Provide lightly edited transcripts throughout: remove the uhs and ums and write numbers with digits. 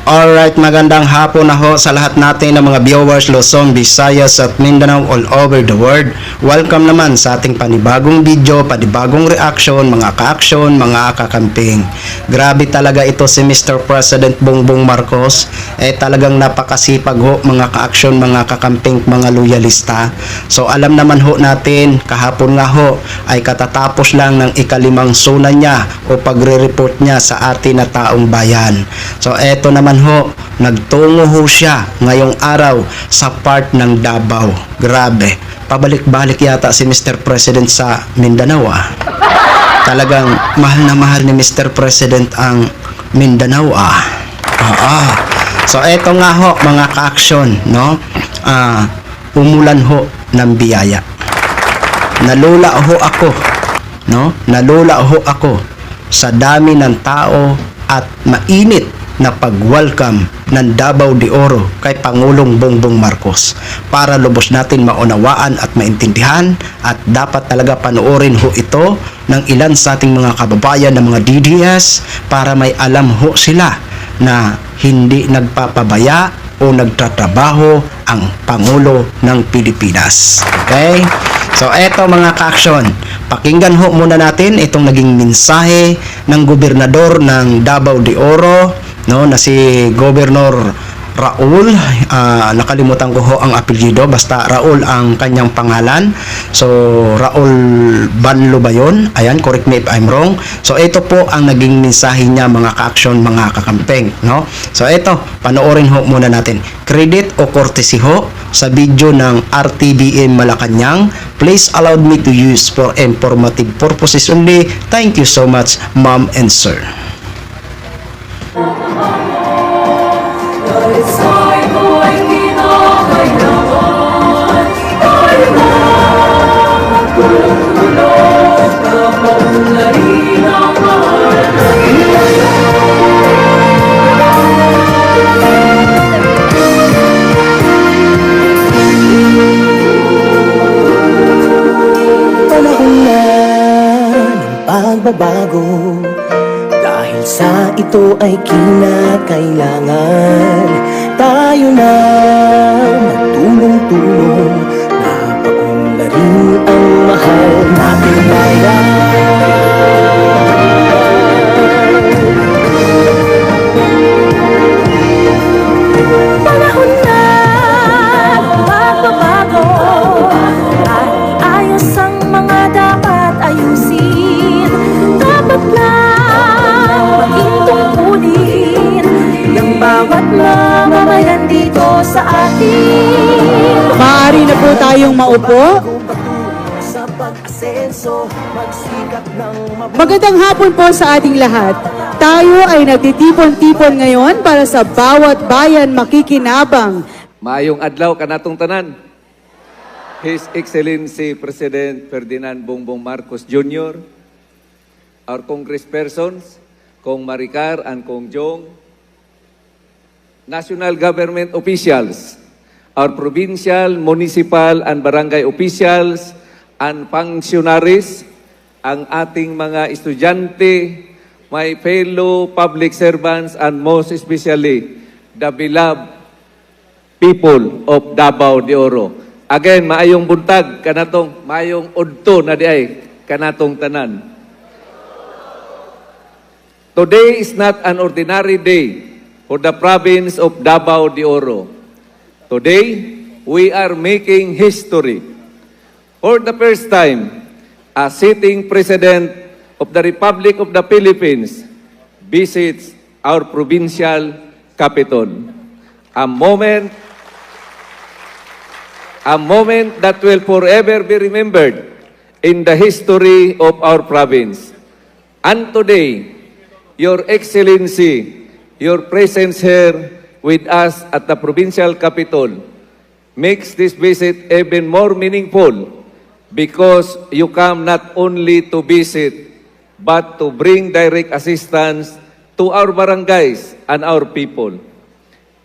Alright, magandang hapon na ho sa lahat natin ng mga viewers Luzon, Visayas at Mindanao all over the world. Welcome naman sa ating panibagong video, panibagong reaction, mga ka-action, mga kakamping. Grabe talaga ito si Mr. President Bongbong Marcos. Talagang napakasipag ho mga ka-action, mga kakamping, mga loyalista. So alam naman ho natin, kahapon nga ho ay katatapos lang ng ikalimang suna niya o pagre-report niya sa atin na taong bayan. So eto naman ho, nagtungo ho siya ngayong araw sa part ng Davao. Grabe, pabalik-balik yata si Mr. President sa Mindanao Talagang mahal na mahal ni Mr. President ang Mindanao So eto nga ho mga ka-action, no? Umulan ho ng biyaya. Nalula ho ako, no? Nalula ho ako sa dami ng tao at mainit na pag-welcome ng Davao de Oro kay Pangulong Bongbong Marcos para lubos natin maunawaan at maintindihan at dapat talaga panoorin ho ito ng ilan sa ating mga kababayan ng mga DDS para may alam ho sila na hindi nagpapabaya o nagtatrabaho ang Pangulo ng Pilipinas. Okay? So eto mga ka-action, pakinggan ho muna natin itong naging mensahe ng gobernador ng Davao de Oro, no, na si Governor Raul. Nakalimutan ko ho ang apelyido, basta Raul ang kanyang pangalan. So Raul Banlo ba yun? Ayan, correct me if I'm wrong. So ito po ang naging mensahe niya mga ka-action, mga kakampeng, no? So ito, panoorin ho muna natin. Credit o courtesy ho sa video ng RTBM Malacanang. Please allow me to use for informative purposes only. Thank you so much, ma'am and sir. Pagbabago dahil sa ito ay kinakailangan tayo na magtulong-tulong na paunlarin ang mahal nating bayan. Panahon na magbabago at ayos ang mga dapat ayusin. Dapat lang maging tungkulin ng bawat mamamayan dito sa atin. Maaari na po tayong maupo. Magandang hapon po sa ating lahat. Tayo ay nagtitipon-tipon ngayon para sa bawat bayan makikinabang. Maayong adlaw kanatong tanan. His Excellency President Ferdinand Bongbong Marcos Jr., our congresspersons, Kong Maricar and Kong Jong, national government officials, our provincial, municipal, and barangay officials, and functionaries, ang ating mga estudyante, my fellow public servants, and most especially, the beloved people of Davao de Oro. Again, maayong buntag, kanatong, maayong udto na diay, kanatong tanan. Today is not an ordinary day for the province of Davao de Oro. Today, we are making history. For the first time, a sitting President of the Republic of the Philippines visits our provincial capital. A moment that will forever be remembered in the history of our province. And today, Your Excellency, your presence here with us at the provincial capital makes this visit even more meaningful because you come not only to visit but to bring direct assistance to our barangays and our people.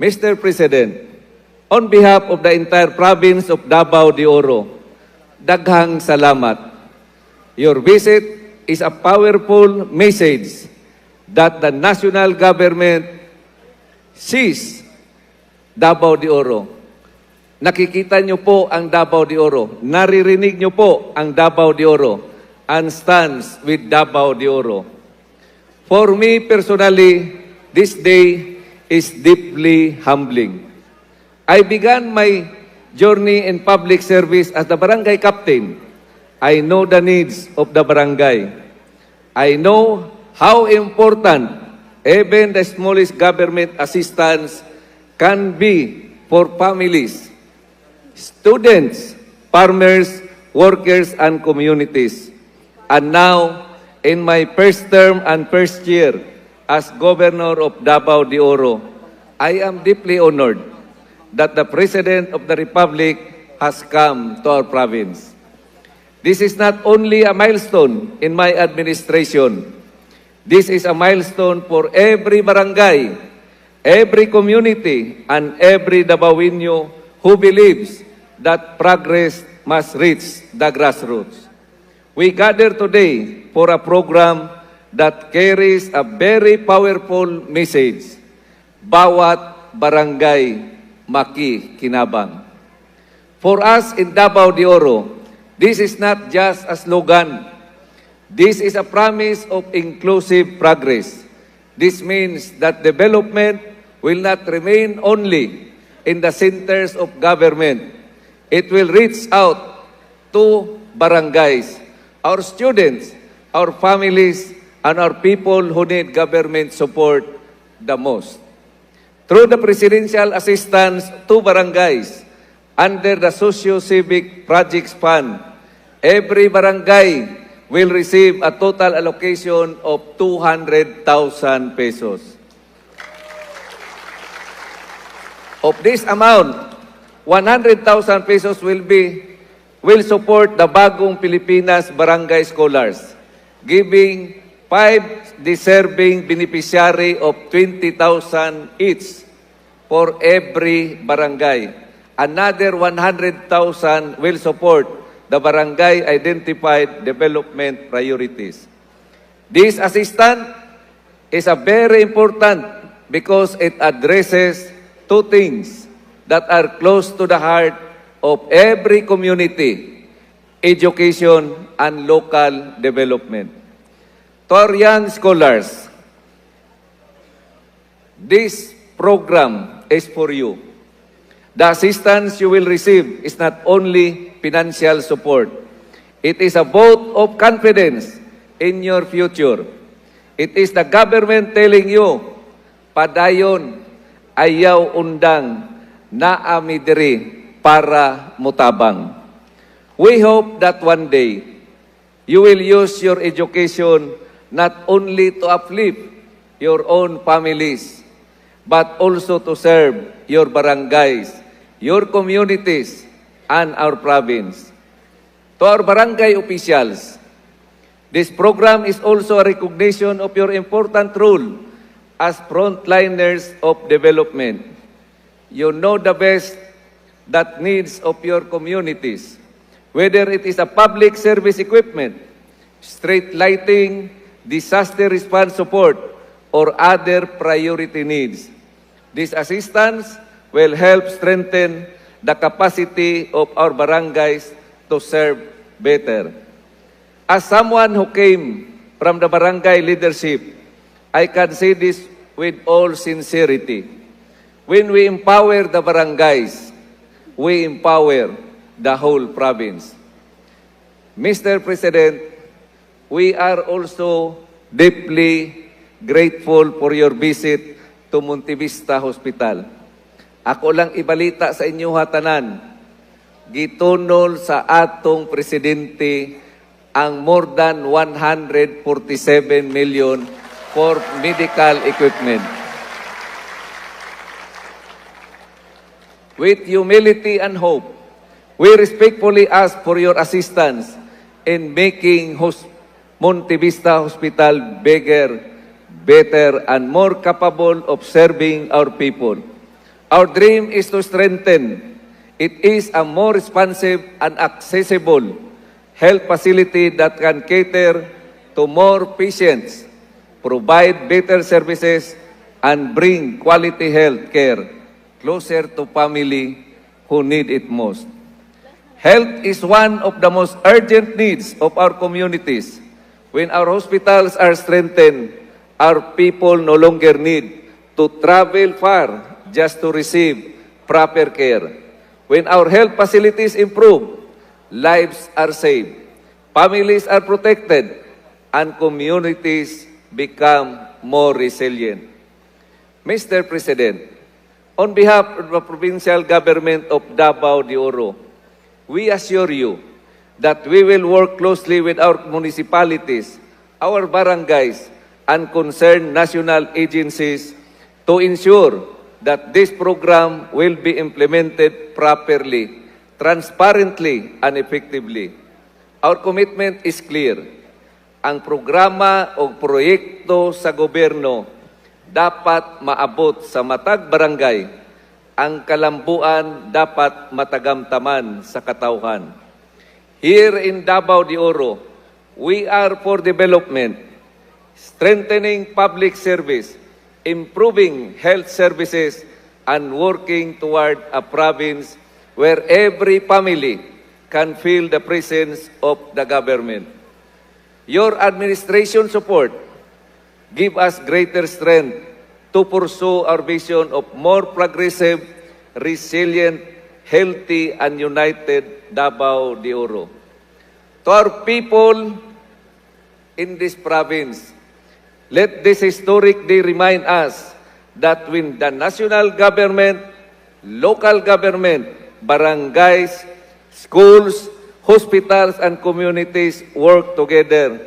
Mr. President, on behalf of the entire province of Davao de Oro, daghang salamat. Your visit is a powerful message that the national government sees Davao de Oro. Nakikita nyo po ang Davao de Oro. Naririnig nyo po ang Davao de Oro and stands with Davao de Oro. For me personally, this day is deeply humbling. I began my journey in public service as the barangay captain. I know the needs of the barangay. I know how important even the smallest government assistance can be for families, students, farmers, workers, and communities. And now, in my first term and first year as Governor of Davao de Oro, I am deeply honored that the President of the Republic has come to our province. This is not only a milestone in my administration. This is a milestone for every barangay, every community, and every Davaoeño who believes that progress must reach the grassroots. We gather today for a program that carries a very powerful message. Bawat barangay makikinabang. For us in Davao de Oro, this is not just a slogan. This is a promise of inclusive progress. This means that development will not remain only in the centers of government. It will reach out to barangays, our students, our families, and our people who need government support the most. Through the Presidential Assistance to Barangays, under the Socio-Civic Projects Fund, every barangay will receive a total allocation of 200,000 pesos. Of this amount, 100,000 pesos will support the Bagong Pilipinas Barangay Scholars, giving 5 deserving beneficiary of 20,000 each for every barangay. Another 100,000 will support the barangay identified development priorities. This assistance is a very important because it addresses two things that are close to the heart of every community: education and local development. To our young scholars, this program is for you. The assistance you will receive is not only financial support. It is a vote of confidence in your future. It is the government telling you, padayon, ayaw undang, naami diri para mutabang. We hope that one day, you will use your education not only to uplift your own families, but also to serve your barangays, your communities, and our province. To our barangay officials, this program is also a recognition of your important role as frontliners of development. You know the best that needs of your communities, whether it is a public service equipment, street lighting, disaster response support, or other priority needs. This assistance will help strengthen the capacity of our barangays to serve better. As someone who came from the barangay leadership, I can say this with all sincerity. When we empower the barangays, we empower the whole province. Mr. President, we are also deeply grateful for your visit to Montevista Hospital. Ako lang ibalita sa inyo hatanan, gitunol sa atong presidente ang more than 147 million for medical equipment. With humility and hope, we respectfully ask for your assistance in making Montevista Hospital bigger, better, and more capable of serving our people. Our dream is to strengthen. It is a more responsive and accessible health facility that can cater to more patients, provide better services, and bring quality health care closer to family who need it most. Health is one of the most urgent needs of our communities. When our hospitals are strengthened, our people no longer need to travel far just to receive proper care. When our health facilities improve, lives are saved, families are protected, and communities become more resilient. Mr. President, on behalf of the provincial government of Davao de Oro, we assure you that we will work closely with our municipalities, our barangays, and concerned national agencies to ensure that this program will be implemented properly, transparently, and effectively. Our commitment is clear. Ang programa o proyekto sa gobyerno dapat maabot sa matag barangay. Ang kalambuan dapat matagamtaman sa katauhan. Here in Davao de Oro, we are for development, strengthening public service, improving health services, and working toward a province where every family can feel the presence of the government. Your administration support give us greater strength to pursue our vision of more progressive, resilient, healthy, and united Davao de Oro. To our people in this province, let this historic day remind us that when the national government, local government, barangays, schools, hospitals, and communities work together,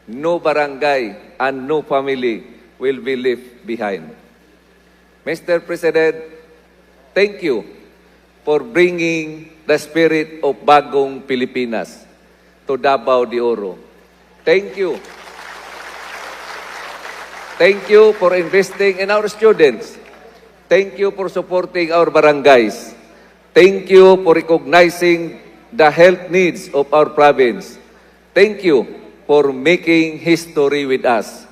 no barangay and no family will be left behind. Mr. President, thank you for bringing the spirit of Bagong Pilipinas to Davao de Oro. Thank you. Thank you for investing in our students. Thank you for supporting our barangays. Thank you for recognizing the health needs of our province. Thank you for making history with us.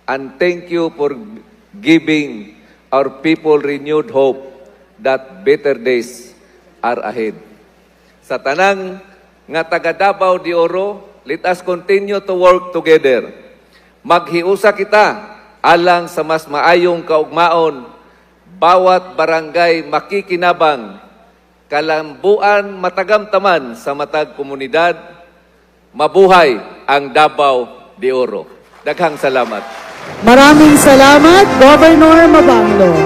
And thank you for giving our people renewed hope that better days are ahead. Sa tanang nga taga Davao de Oro, let us continue to work together. Maghiusa kita alang sa mas maayong kaugmaon, bawat barangay makikinabang, kalambuan matagamtaman sa matag komunidad. Mabuhay ang Davao de Oro. Daghang salamat. Maraming salamat, Governor Mabanglo.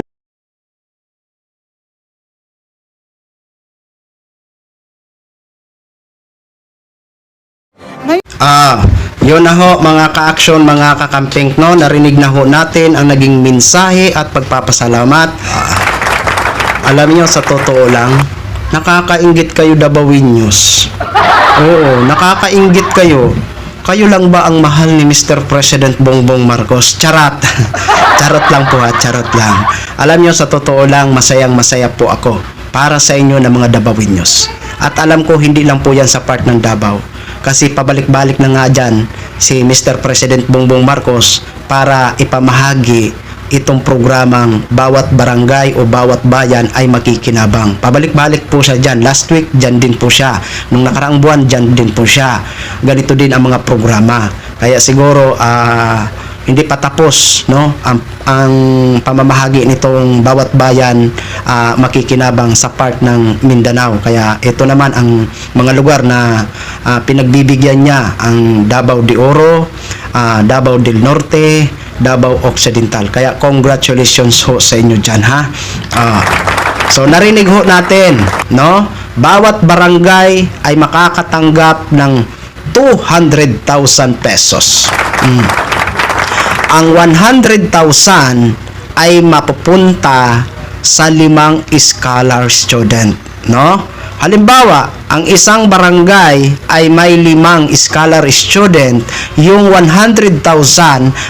Yun na ho mga ka-action, mga kakamping, no? Narinig na ho natin ang naging mensahe at pagpapasalamat. Alam niyo, sa totoo lang, nakakainggit kayo Davaoenos. Oo, nakakainggit kayo. Kayo lang ba ang mahal ni Mr. President Bongbong Marcos? Charot. Charot lang po ha, charot lang. Alam niyo, sa totoo lang, masayang-masaya po ako para sa inyo na mga Davaoenos. At alam ko, hindi lang po yan sa part ng Davao. Kasi pabalik-balik na nga dyan si Mr. President Bongbong Marcos para ipamahagi itong programang bawat barangay o bawat bayan ay makikinabang. Pabalik-balik po siya dyan. Last week, dyan din po siya. Nung nakaraang buwan, dyan din po siya. Ganito din ang mga programa. Kaya siguro, hindi pa tapos, no? Ang pamamahagi nitong bawat bayan makikinabang sa part ng Mindanao. Kaya ito naman ang mga lugar na pinagbibigyan niya, ang Davao de Oro, Davao del Norte, Davao Occidental. Kaya congratulations ho sa inyo dyan, ha? So narinig ho natin, no? Bawat barangay ay makakatanggap ng 200,000 pesos. Ang 100,000 ay mapupunta sa 5 scholar student, no? Halimbawa, ang isang barangay ay may 5 scholar student, yung 100,000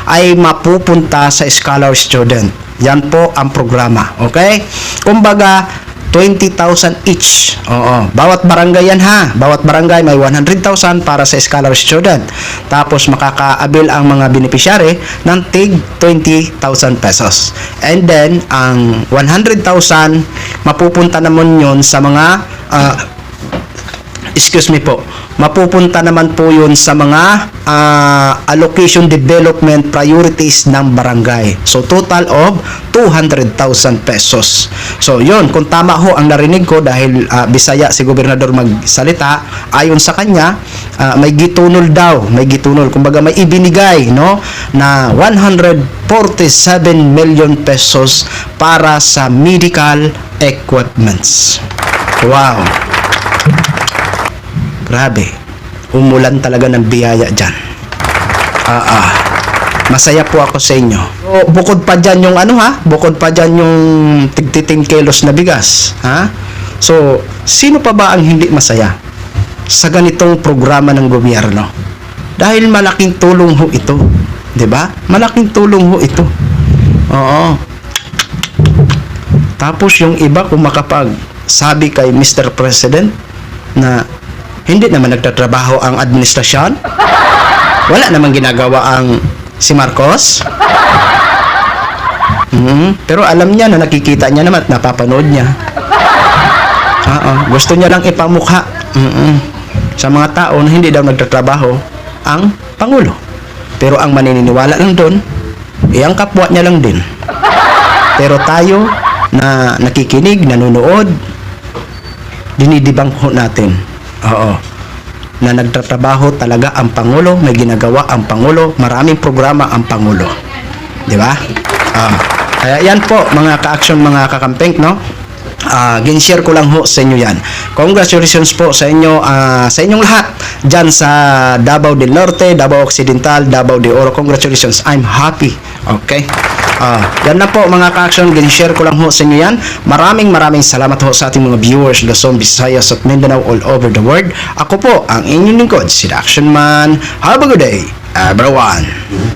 ay mapupunta sa scholar student. Yan po ang programa, okay? Kumbaga, 20,000 each. Oo, bawat barangay yan ha. Bawat barangay may 100,000 para sa scholar student. Tapos makakaabil ang mga beneficiary ng tig 20,000 pesos. And then, ang 100,000 mapupunta naman yun sa mga mapupunta naman po yun sa mga allocation development priorities ng barangay. So, total of 200,000 pesos. So, yun, kung tama ho ang narinig ko dahil Bisaya si Gobernador magsalita, ayon sa kanya, may gitunol daw, kumbaga may ibinigay, no, na 147 million pesos para sa medical equipments. Wow! Grabe. Umulan talaga ng biyaya dyan. Masaya po ako sa inyo. So, bukod pa dyan yung bukod pa dyan yung tig-10 kilos na bigas. Ha? So, sino pa ba ang hindi masaya sa ganitong programa ng gobyerno? Dahil malaking tulong ho ito. 'Di ba? Malaking tulong ho ito. Oo. Tapos yung iba kung makapagsabi kay Mr. President na hindi naman nagtatrabaho ang administrasyon, wala naman ginagawa ang si Marcos. Pero alam niya na nakikita niya naman at napapanood niya. Gusto niya lang ipamukha sa mga tao na hindi daw nagtatrabaho ang Pangulo. Pero ang maniniwala lang doon, ang kapwa niya lang din. Pero tayo na nakikinig, nanonood, dinidibang ho natin. Na nagtatrabaho talaga ang Pangulo, may ginagawa ang Pangulo, maraming programa ang Pangulo. Di ba? Kaya yan po, mga ka-action, mga kakampeng, no? Gin-share ko lang ho sa inyo yan. Congratulations po sa inyo, sa inyong lahat dyan sa Davao del Norte, Davao Occidental, Davao de Oro. Congratulations, I'm happy. Okay? Yan na po mga ka-action, gin-share ko lang ho sa inyo yan. Maraming salamat ho sa ating mga viewers, Luzon, Visayas at Mindanao all over the world. Ako po ang inyong lingkod, si The Action Man. Have a good day, everyone.